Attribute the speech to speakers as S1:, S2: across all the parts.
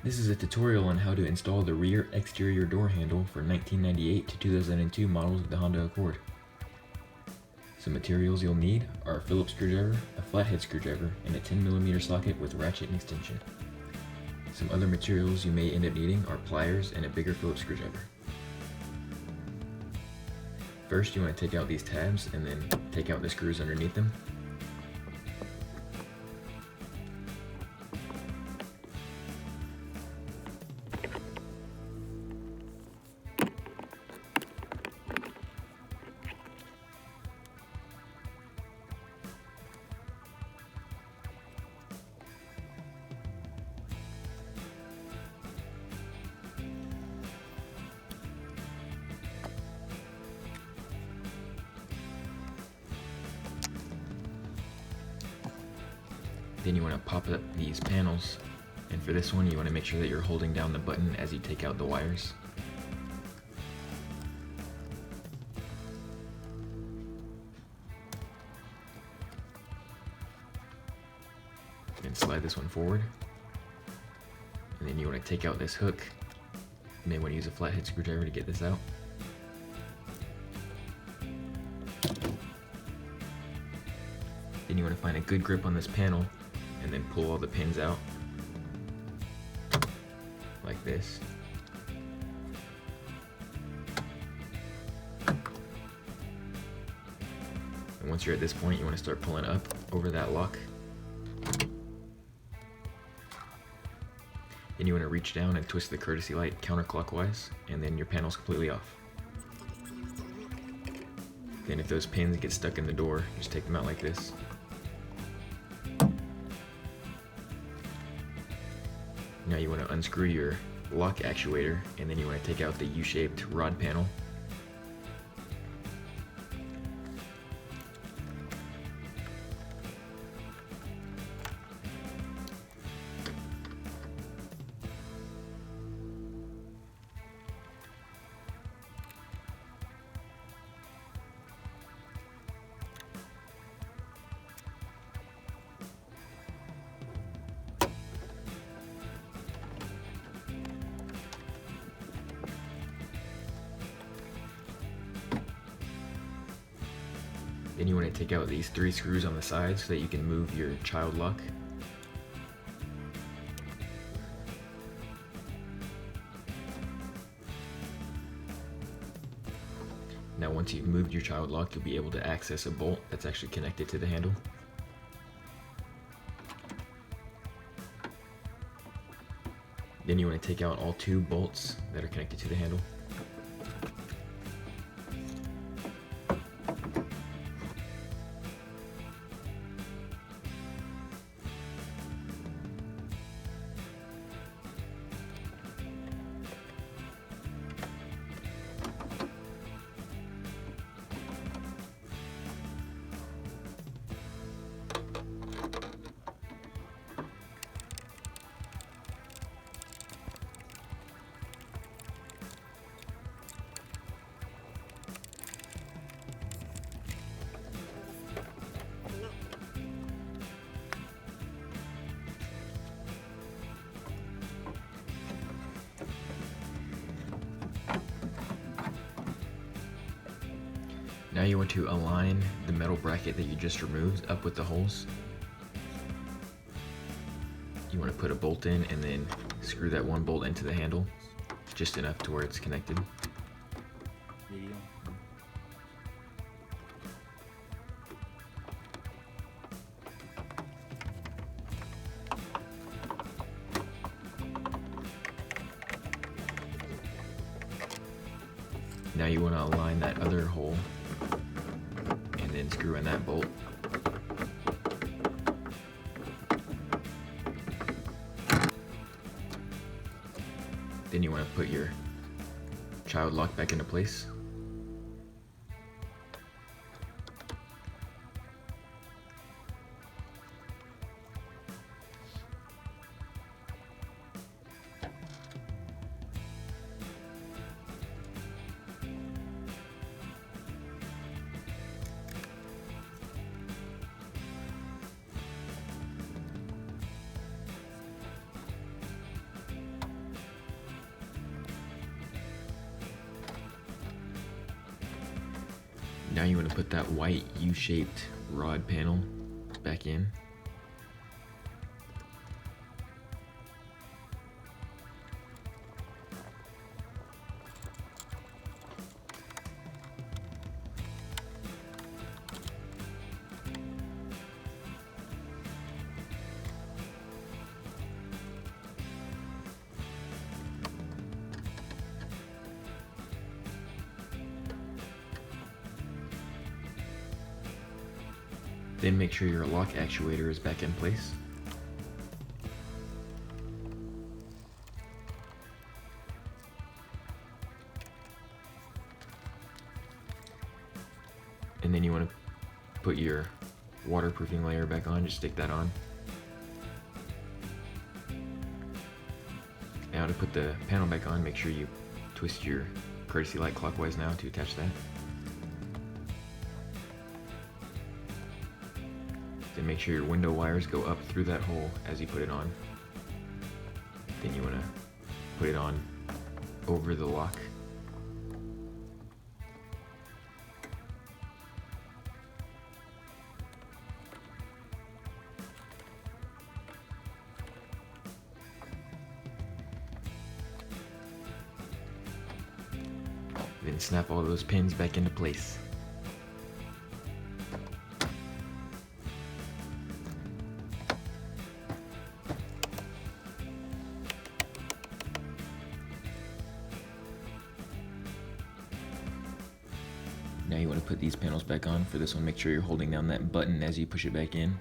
S1: This is a tutorial on how to install the rear exterior door handle for 1998 to 2002 models of the Honda Accord. Some materials you'll need are a Phillips screwdriver, a flathead screwdriver, and a 10mm socket with ratchet and extension. Some other materials you may end up needing are pliers and a bigger Phillips screwdriver. First, you want to take out these tabs and then take out the screws underneath them. Then you want to pop up these panels, and for this one you want to make sure that you're holding down the button as you take out the wires. And slide this one forward, and then you want to take out this hook. You may want to use a flathead screwdriver to get this out. Then you want to find a good grip on this panel and then pull all the pins out like this. And once you're at this point, you want to start pulling up over that lock. Then you want to reach down and twist the courtesy light counterclockwise, and then your panel's completely off. Then if those pins get stuck in the door, just take them out like this. Now you want to unscrew your lock actuator, and then you want to take out the U-shaped rod panel. Then you want to take out these 3 screws on the sides so that you can move your child lock. Now once you've moved your child lock, you'll be able to access a bolt that's actually connected to the handle. Then you want to take out all 2 bolts that are connected to the handle. Now you want to align the metal bracket that you just removed up with the holes. You want to put a bolt in and then screw that one bolt into the handle, just enough to where it's connected. Now you want to align that other hole and then screw in that bolt. Then you want to put your child lock back into place. Now you want to put that white U-shaped rod panel back in. Then make sure your lock actuator is back in place. And then you want to put your waterproofing layer back on, just stick that on. Now to put the panel back on, make sure you twist your courtesy light clockwise now to attach that. Then make sure your window wires go up through that hole as you put it on. Then you want to put it on over the lock. Then snap all those pins back into place. Now you want to put these panels back on. For this one, make sure you're holding down that button as you push it back in.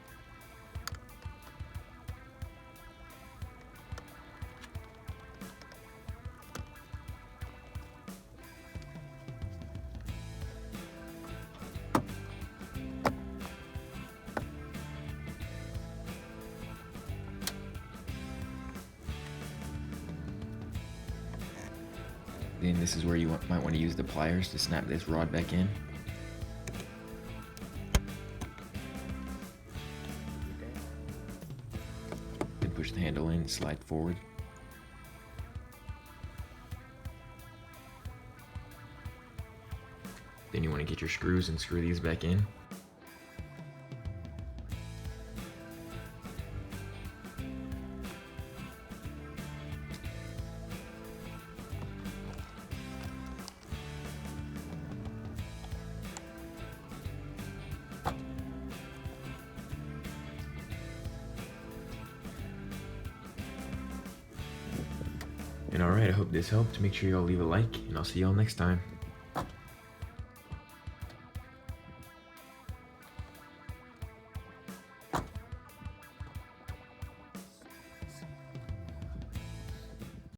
S1: Then this is where you might want to use the pliers to snap this rod back in. Then push the handle in, slide forward. Then you want to get your screws and screw these back in. And alright, I hope this helped. Make sure y'all leave a like, and I'll see y'all next time.